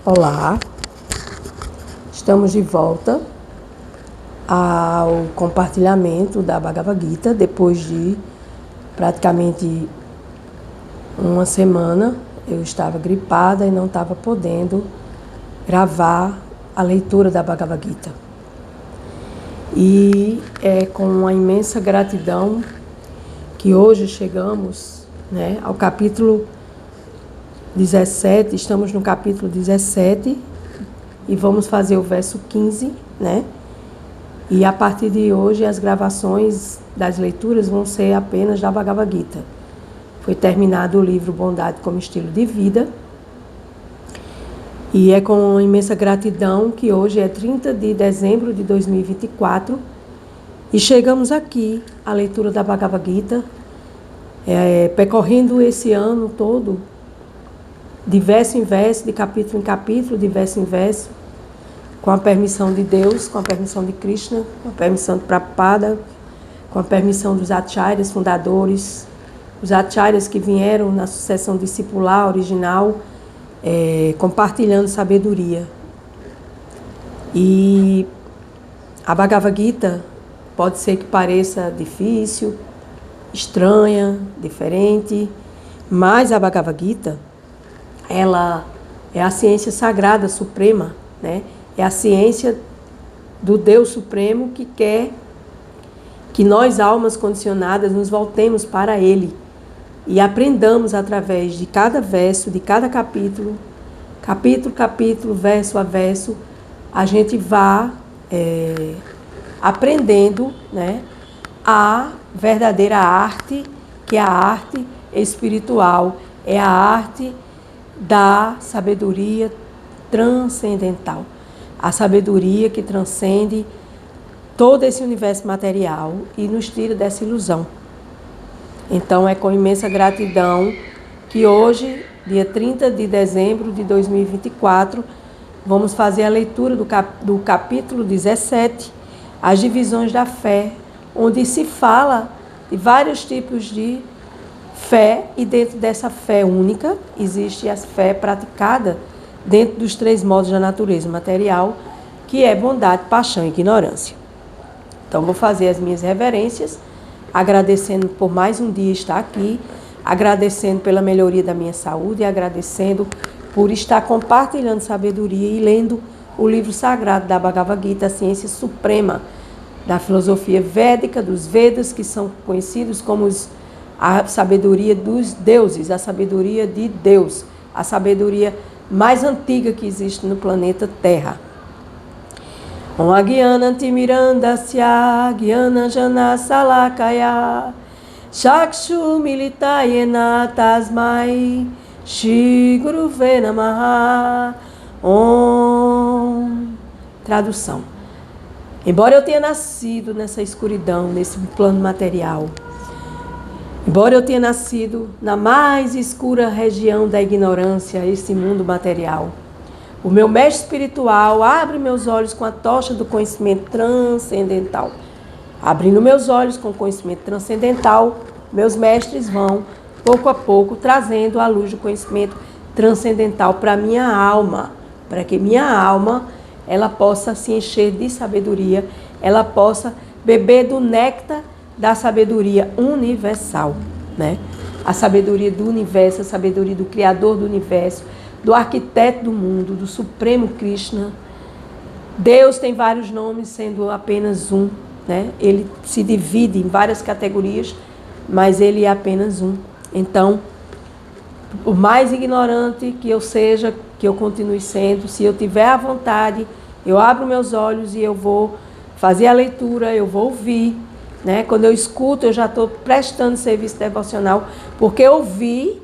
Olá, estamos de volta ao compartilhamento da Bhagavad Gita depois de praticamente uma semana. Eu estava gripada e não estava podendo gravar a leitura da Bhagavad Gita. E é com uma imensa gratidão que hoje chegamos, ao capítulo 17, estamos no capítulo 17 e vamos fazer o verso 15, E a partir de hoje as gravações das leituras vão ser apenas da Bhagavad Gita. Foi terminado o livro Bondade como Estilo de Vida. E é com imensa gratidão que hoje é 30 de dezembro de 2024 e chegamos aqui à leitura da Bhagavad Gita, percorrendo esse ano todo, de verso em verso, de capítulo em capítulo, de verso em verso, com a permissão de Deus, com a permissão de Krishna, com a permissão de Prabhupada, com a permissão dos acharyas fundadores, os acharyas que vieram na sucessão discipular original, compartilhando sabedoria. E a Bhagavad Gita pode ser que pareça difícil, estranha, diferente, mas a Bhagavad Gita, ela é a ciência sagrada suprema, É a ciência do Deus Supremo que quer que nós, almas condicionadas, nos voltemos para Ele e aprendamos através de cada verso, de cada capítulo, capítulo, verso a verso, a gente vá aprendendo, a verdadeira arte, que é a arte espiritual, é a arte da sabedoria transcendental. A sabedoria que transcende todo esse universo material e nos tira dessa ilusão. Então, é com imensa gratidão que hoje, dia 30 de dezembro de 2024, vamos fazer a leitura do capítulo 17, as divisões da fé, onde se fala de vários tipos de fé, e dentro dessa fé única existe a fé praticada dentro dos 3 modos da natureza material, que é bondade, paixão e ignorância. Então, vou fazer as minhas reverências, agradecendo por mais um dia estar aqui, agradecendo pela melhoria da minha saúde, agradecendo por estar compartilhando sabedoria e lendo o livro sagrado da Bhagavad Gita, a ciência suprema da filosofia védica, dos Vedas, que são conhecidos como a sabedoria dos deuses, a sabedoria de Deus, a sabedoria mais antiga que existe no planeta Terra. Om Agyanantimirandasya Gyananjana Salakaya Chakshu Militayena Tasmai Shri Guruve Namaha. Om. Tradução. Embora eu tenha nascido nessa escuridão, nesse plano material, embora eu tenha nascido na mais escura região da ignorância, esse mundo material, o meu mestre espiritual abre meus olhos com a tocha do conhecimento transcendental. Abrindo meus olhos com o conhecimento transcendental, meus mestres vão, pouco a pouco, trazendo a luz do conhecimento transcendental para a minha alma, para que minha alma ela possa se encher de sabedoria, ela possa beber do néctar da sabedoria universal, A sabedoria do universo, a sabedoria do Criador do universo, do arquiteto do mundo, do Supremo Krishna. Deus tem vários nomes, sendo apenas um, Ele se divide em várias categorias, mas Ele é apenas um. Então, o mais ignorante que eu seja, que eu continue sendo, se eu tiver a vontade, eu abro meus olhos e eu vou fazer a leitura, eu vou ouvir, Quando eu escuto, eu já estou prestando serviço devocional, porque ouvir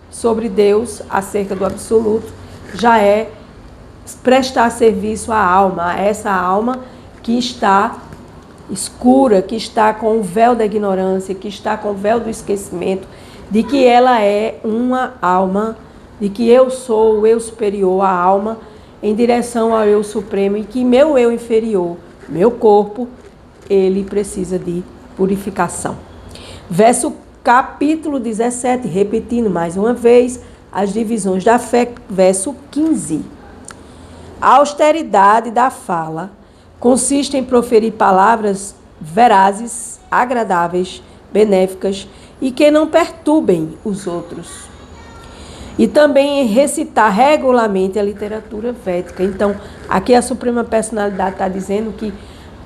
sobre Deus, acerca do absoluto, já é prestar serviço à alma, a essa alma que está escura, que está com o véu da ignorância, que está com o véu do esquecimento, de que ela é uma alma, de que eu sou o eu superior à alma, em direção ao eu supremo, e que meu eu inferior, meu corpo, ele precisa de purificação. Capítulo 17, repetindo mais uma vez, as divisões da fé, verso 15. A austeridade da fala consiste em proferir palavras verazes, agradáveis, benéficas e que não perturbem os outros. E também em recitar regularmente a literatura védica. Então, aqui a Suprema Personalidade está dizendo que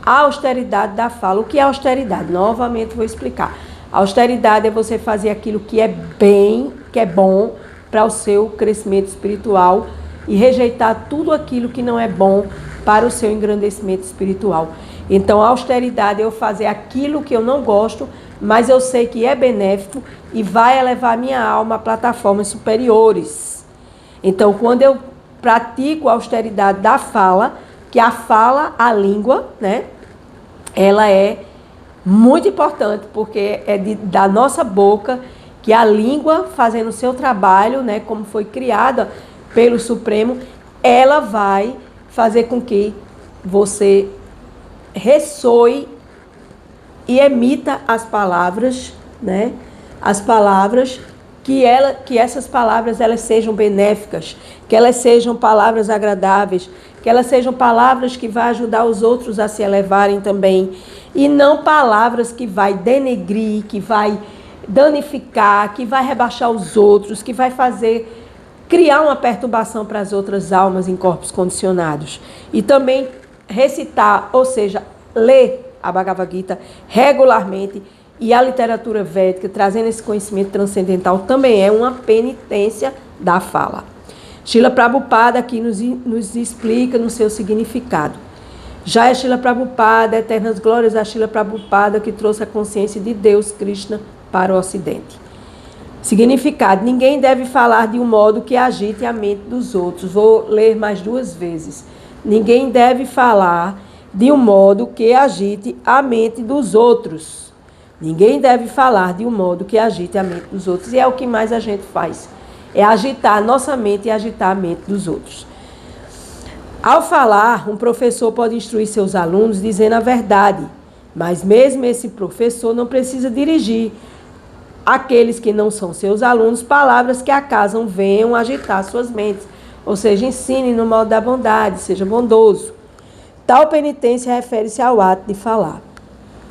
a austeridade da fala. O que é austeridade? Novamente vou explicar. A austeridade é você fazer aquilo que é bem, que é bom para o seu crescimento espiritual e rejeitar tudo aquilo que não é bom para o seu engrandecimento espiritual. Então, a austeridade é eu fazer aquilo que eu não gosto, mas eu sei que é benéfico e vai elevar minha alma a plataformas superiores. Então, quando eu pratico a austeridade da fala, que a fala, a língua, né, ela é muito importante, porque é da nossa boca que a língua, fazendo o seu trabalho, né, como foi criada pelo Supremo, ela vai fazer com que você ressoe e emita as palavras, né? As palavras que essas palavras elas sejam benéficas, que elas sejam palavras agradáveis, que elas sejam palavras que vão ajudar os outros a se elevarem também, e não palavras que vai denegrir, que vai danificar, que vai rebaixar os outros, que vai criar uma perturbação para as outras almas em corpos condicionados. E também recitar, ou seja, ler a Bhagavad Gita regularmente e a literatura védica, trazendo esse conhecimento transcendental, também é uma penitência da fala. Srila Prabhupada aqui nos explica no seu significado. Já é Srila Prabhupada, eternas glórias a Srila Prabhupada, que trouxe a consciência de Deus, Krishna, para o Ocidente. Significado: ninguém deve falar de um modo que agite a mente dos outros. Vou ler mais 2 vezes. Ninguém deve falar de um modo que agite a mente dos outros. Ninguém deve falar de um modo que agite a mente dos outros. E é o que mais a gente faz. É agitar a nossa mente e agitar a mente dos outros. Ao falar, um professor pode instruir seus alunos dizendo a verdade. Mas mesmo esse professor não precisa dirigir àqueles que não são seus alunos palavras que acaso venham agitar suas mentes. Ou seja, ensine no modo da bondade, seja bondoso. Tal penitência refere-se ao ato de falar.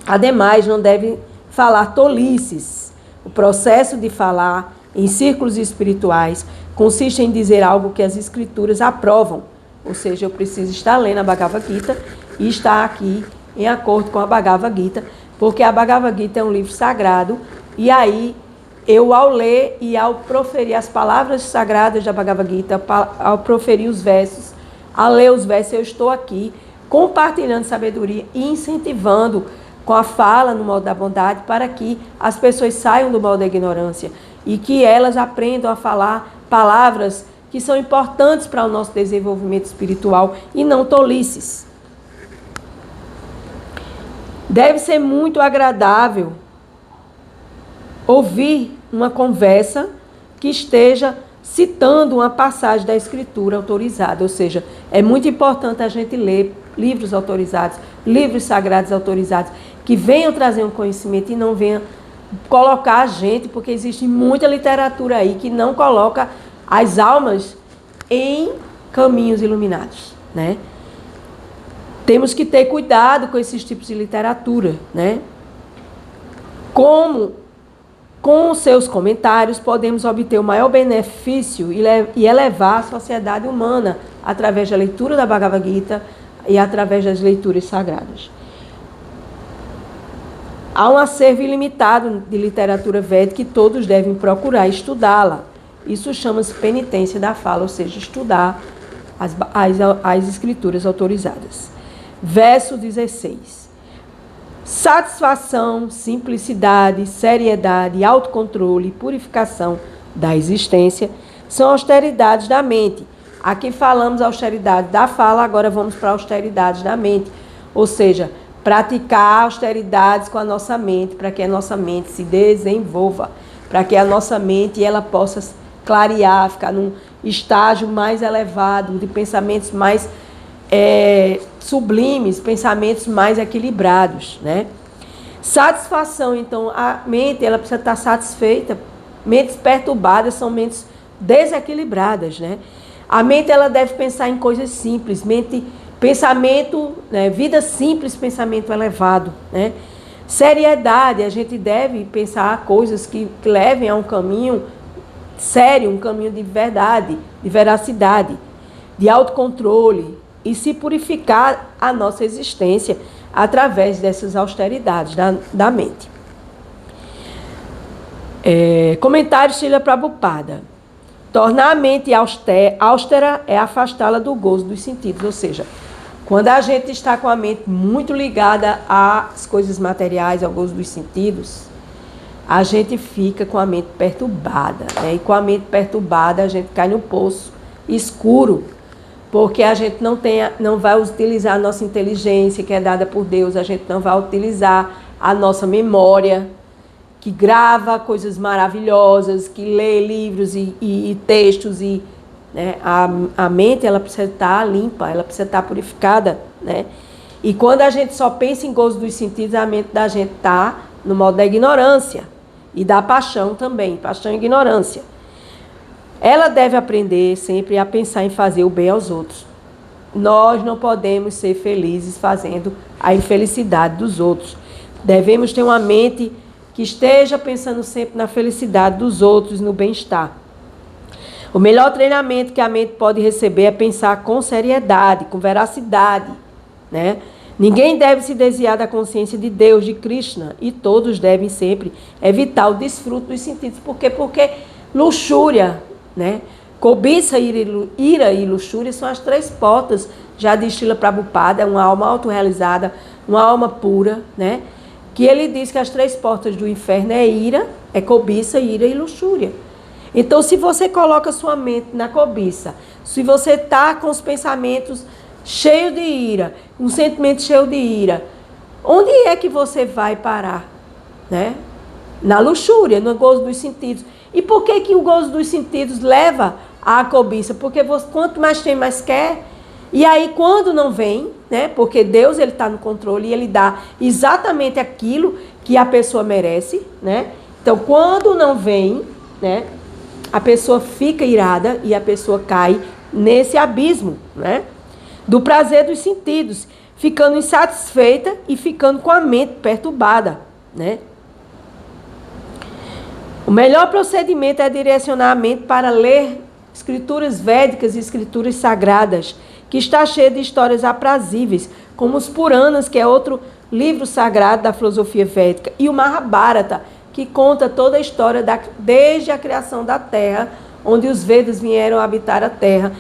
Ademais, não deve falar tolices. O processo de falar em círculos espirituais consiste em dizer algo que as escrituras aprovam. Ou seja, eu preciso estar lendo a Bhagavad Gita e estar aqui em acordo com a Bhagavad Gita, porque a Bhagavad Gita é um livro sagrado, e aí eu, ao ler e ao proferir as palavras sagradas da Bhagavad Gita, ao proferir os versos, ao ler os versos, eu estou aqui compartilhando sabedoria e incentivando com a fala no modo da bondade para que as pessoas saiam do modo da ignorância e que elas aprendam a falar palavras que são importantes para o nosso desenvolvimento espiritual e não tolices. Deve ser muito agradável ouvir uma conversa que esteja citando uma passagem da escritura autorizada, ou seja, é muito importante a gente ler livros autorizados, livros sagrados autorizados, que venham trazer um conhecimento e não venham colocar a gente, porque existe muita literatura aí que não coloca as almas em caminhos iluminados, né? Temos que ter cuidado com esses tipos de literatura, né? Como com os seus comentários podemos obter o maior benefício e elevar a sociedade humana através da leitura da Bhagavad Gita e através das leituras sagradas. Há um acervo ilimitado de literatura védica que todos devem procurar estudá-la. Isso chama-se penitência da fala, ou seja, estudar as escrituras autorizadas. Verso 16. Satisfação, simplicidade, seriedade, autocontrole e purificação da existência são austeridades da mente. Aqui falamos austeridade da fala, agora vamos para austeridades da mente. Ou seja, praticar austeridades com a nossa mente, para que a nossa mente se desenvolva, para que a nossa mente ela possa clarear, ficar num estágio mais elevado, de pensamentos mais sublimes, pensamentos mais equilibrados, né? Satisfação, então, a mente ela precisa estar satisfeita. Mentes perturbadas são mentes desequilibradas, né? A mente ela deve pensar em coisas simples, pensamento, né, vida simples, pensamento elevado, né? Seriedade, a gente deve pensar coisas que levem a um caminho sério, um caminho de verdade, de veracidade, de autocontrole e se purificar a nossa existência através dessas austeridades da mente. Comentário Srila Prabhupada. Tornar a mente austera é afastá-la do gozo dos sentidos, ou seja, quando a gente está com a mente muito ligada às coisas materiais, ao gozo dos sentidos, a gente fica com a mente perturbada, né? E com a mente perturbada a gente cai no poço escuro, porque a gente não vai utilizar a nossa inteligência que é dada por Deus, a gente não vai utilizar a nossa memória, que grava coisas maravilhosas, que lê livros e textos, né? A mente ela precisa estar limpa, ela precisa estar purificada, né? E quando a gente só pensa em gozo dos sentidos, a mente da gente está no modo da ignorância e da paixão também, paixão e ignorância. Ela deve aprender sempre a pensar em fazer o bem aos outros. Nós não podemos ser felizes fazendo a infelicidade dos outros. Devemos ter uma mente que esteja pensando sempre na felicidade dos outros, no bem-estar. O melhor treinamento que a mente pode receber é pensar com seriedade, com veracidade, né? Ninguém deve se desviar da consciência de Deus, de Krishna, e todos devem sempre evitar o desfruto dos sentidos. Por quê? Porque luxúria, né? Cobiça, ira e luxúria são as três portas, já de Srila Prabhupada, uma alma autorrealizada, uma alma pura, né? Que ele diz que as três portas do inferno é ira, é cobiça, ira e luxúria. Então, se você coloca sua mente na cobiça, se você está com os pensamentos cheios de ira, um sentimento cheio de ira, onde é que você vai parar? Né? Na luxúria, no gozo dos sentidos. E por que o gozo dos sentidos leva à cobiça? Porque quanto mais tem, mais quer. E aí, quando não vem, né? Porque Deus ele está no controle e ele dá exatamente aquilo que a pessoa merece, né? Então, quando não vem, né? A pessoa fica irada e a pessoa cai nesse abismo, né? Do prazer dos sentidos, ficando insatisfeita e ficando com a mente perturbada, né? O melhor procedimento é direcionar a mente para ler escrituras védicas e escrituras sagradas, que está cheia de histórias aprazíveis, como os Puranas, que é outro livro sagrado da filosofia védica, e o Mahabharata, que conta toda a história desde a criação da Terra, onde os Vedas vieram habitar a Terra.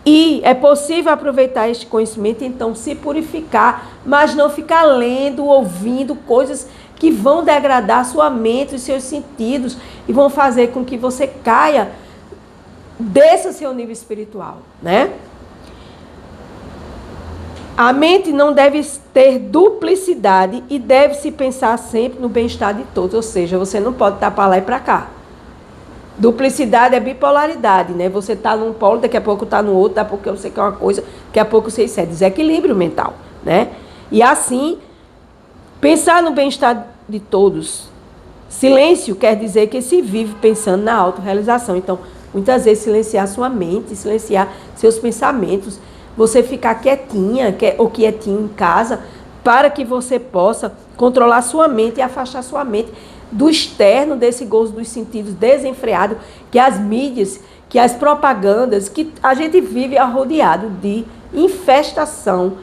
E é possível aproveitar este conhecimento, então se purificar, mas não ficar lendo, ouvindo coisas que vão degradar sua mente, os seus sentidos, e vão fazer com que você caia, desça seu nível espiritual, né? A mente não deve ter duplicidade e deve-se pensar sempre no bem-estar de todos. Ou seja, você não pode estar para lá e para cá. Duplicidade é bipolaridade, né? Você está num polo, daqui a pouco está no outro, daqui a pouco você quer uma coisa, daqui a pouco você é desequilíbrio mental, né? E assim, pensar no bem-estar de todos. Silêncio quer dizer que se vive pensando na autorrealização. Então, muitas vezes silenciar sua mente, silenciar seus pensamentos, você ficar quietinha ou quietinho em casa, para que você possa controlar sua mente e afastar sua mente do externo, desse gozo dos sentidos desenfreado, que as mídias, que as propagandas, que a gente vive rodeado de infestação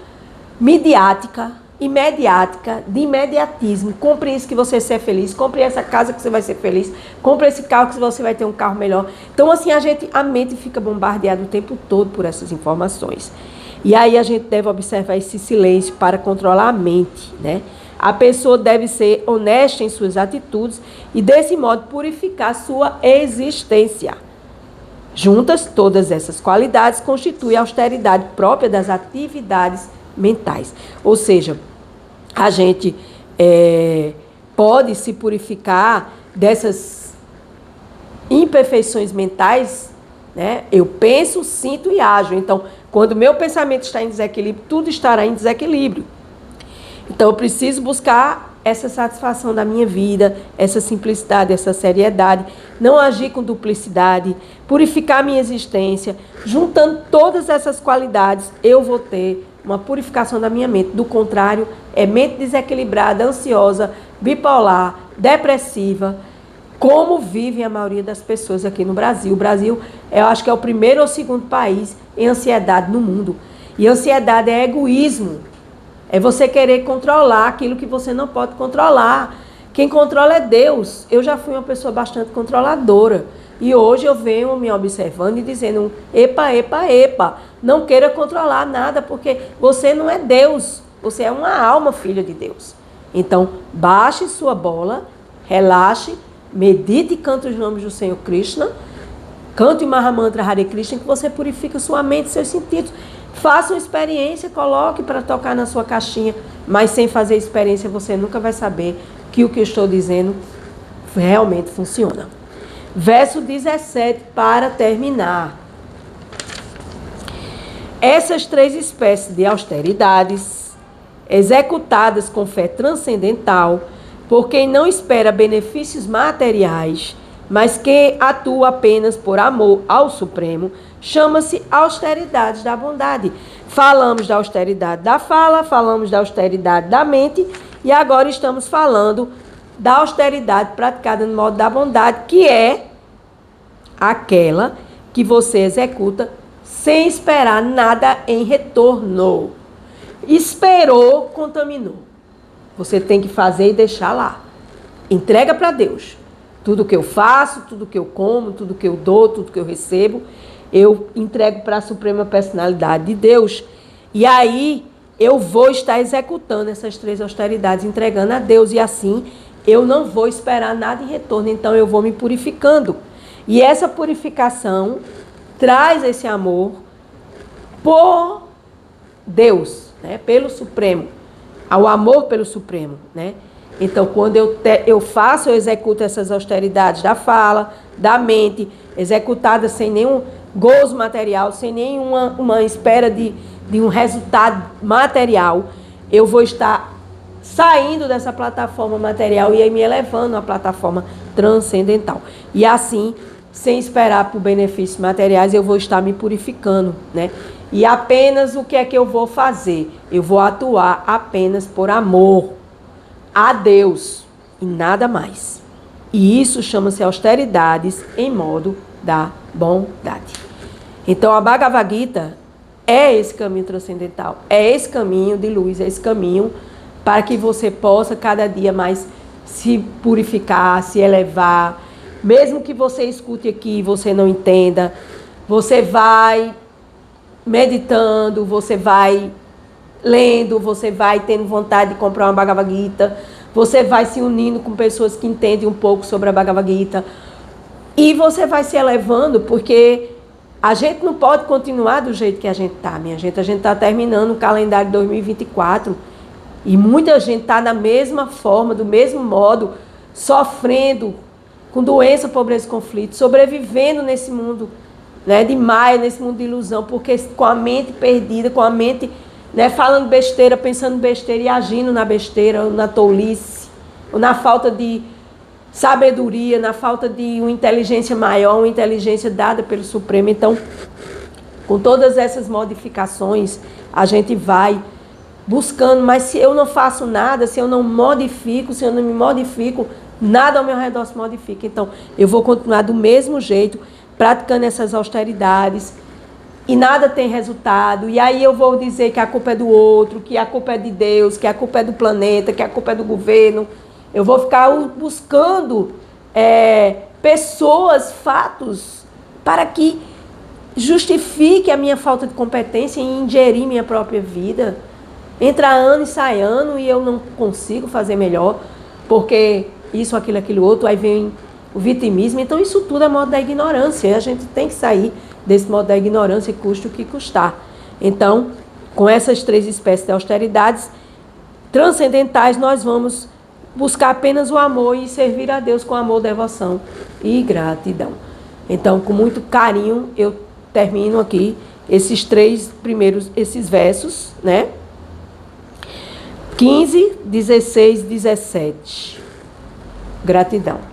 midiática, imediática, de imediatismo. Compre isso que você vai ser feliz, compre essa casa que você vai ser feliz, compre esse carro que você vai ter um carro melhor. Então, assim, a mente fica bombardeada o tempo todo por essas informações. E aí a gente deve observar esse silêncio para controlar a mente, né? A pessoa deve ser honesta em suas atitudes e, desse modo, purificar sua existência. Juntas, todas essas qualidades constituem a austeridade própria das atividades mentais. Ou seja, a gente pode se purificar dessas imperfeições mentais, né? Eu penso, sinto e ajo. Então, quando o meu pensamento está em desequilíbrio, tudo estará em desequilíbrio. Então, eu preciso buscar essa satisfação da minha vida, essa simplicidade, essa seriedade, não agir com duplicidade, purificar minha existência. Juntando todas essas qualidades, eu vou ter uma purificação da minha mente. Do contrário, é mente desequilibrada, ansiosa, bipolar, depressiva, como vivem a maioria das pessoas aqui no Brasil. O Brasil, eu acho que é o primeiro ou segundo país em ansiedade no mundo. E ansiedade é egoísmo. É você querer controlar aquilo que você não pode controlar. Quem controla é Deus. Eu já fui uma pessoa bastante controladora. E hoje eu venho me observando e dizendo, epa, epa, epa, não queira controlar nada, porque você não é Deus. Você é uma alma filha de Deus. Então, baixe sua bola, relaxe, medite e cante os nomes do Senhor Krishna, cante o Mahamantra Hare Krishna, que você purifica sua mente, seus sentidos. Faça uma experiência, coloque para tocar na sua caixinha, mas sem fazer experiência você nunca vai saber que o que eu estou dizendo realmente funciona. Verso 17, para terminar. Essas 3 espécies de austeridades, executadas com fé transcendental, por quem não espera benefícios materiais, mas que atua apenas por amor ao Supremo, chama-se austeridades da bondade. Falamos da austeridade da fala, falamos da austeridade da mente, e agora estamos falando da austeridade praticada no modo da bondade, que é aquela que você executa sem esperar nada em retorno. Esperou, contaminou. Você tem que fazer e deixar lá. Entrega para Deus. Tudo que eu faço, tudo que eu como, tudo que eu dou, tudo que eu recebo, eu entrego para a Suprema Personalidade de Deus. E aí eu vou estar executando essas 3 austeridades, entregando a Deus. E assim eu não vou esperar nada em retorno. Então eu vou me purificando. E essa purificação traz esse amor por Deus, né? Pelo Supremo. Ao amor pelo Supremo, né? Então, quando eu executo essas austeridades da fala, da mente, executadas sem nenhum gozo material, sem nenhuma espera de um resultado material, eu vou estar saindo dessa plataforma material e aí me elevando à plataforma transcendental. E assim, sem esperar por benefícios materiais, eu vou estar me purificando, né? E apenas o que é que eu vou fazer? Eu vou atuar apenas por amor a Deus e nada mais. E isso chama-se austeridades em modo da bondade. Então a Bhagavad Gita é esse caminho transcendental, é esse caminho de luz, é esse caminho para que você possa cada dia mais se purificar, se elevar. Mesmo que você escute aqui e você não entenda, você vai meditando, você vai lendo, você vai tendo vontade de comprar uma Bhagavad Gita, você vai se unindo com pessoas que entendem um pouco sobre a Bhagavad Gita e você vai se elevando, porque a gente não pode continuar do jeito que a gente está, minha gente. A gente está terminando o calendário de 2024 e muita gente está da mesma forma, do mesmo modo, sofrendo com doença, pobreza e conflito, sobrevivendo nesse mundo, né, de maia, nesse mundo de ilusão, porque com a mente perdida, com a mente, né, falando besteira, pensando besteira e agindo na besteira, ou na tolice, ou na falta de sabedoria, na falta de uma inteligência maior, uma inteligência dada pelo Supremo. Então, com todas essas modificações, a gente vai buscando, mas se eu não faço nada, se eu não modifico, se eu não me modifico, nada ao meu redor se modifica. Então, eu vou continuar do mesmo jeito, praticando essas austeridades, e nada tem resultado. E aí eu vou dizer que a culpa é do outro, que a culpa é de Deus, que a culpa é do planeta, que a culpa é do governo. Eu vou ficar buscando pessoas, fatos, para que justifique a minha falta de competência em ingerir minha própria vida. Entra ano e sai ano e eu não consigo fazer melhor, porque isso, aquilo, outro, aí vem o vitimismo. Então isso tudo é modo da ignorância, e a gente tem que sair desse modo da ignorância, custe o que custar. Então, com essas 3 espécies de austeridades transcendentais, nós vamos buscar apenas o amor e servir a Deus com amor, devoção e gratidão. Então, com muito carinho, eu termino aqui esses 3 primeiros, esses versos, né? 15, 16, 17. Gratidão.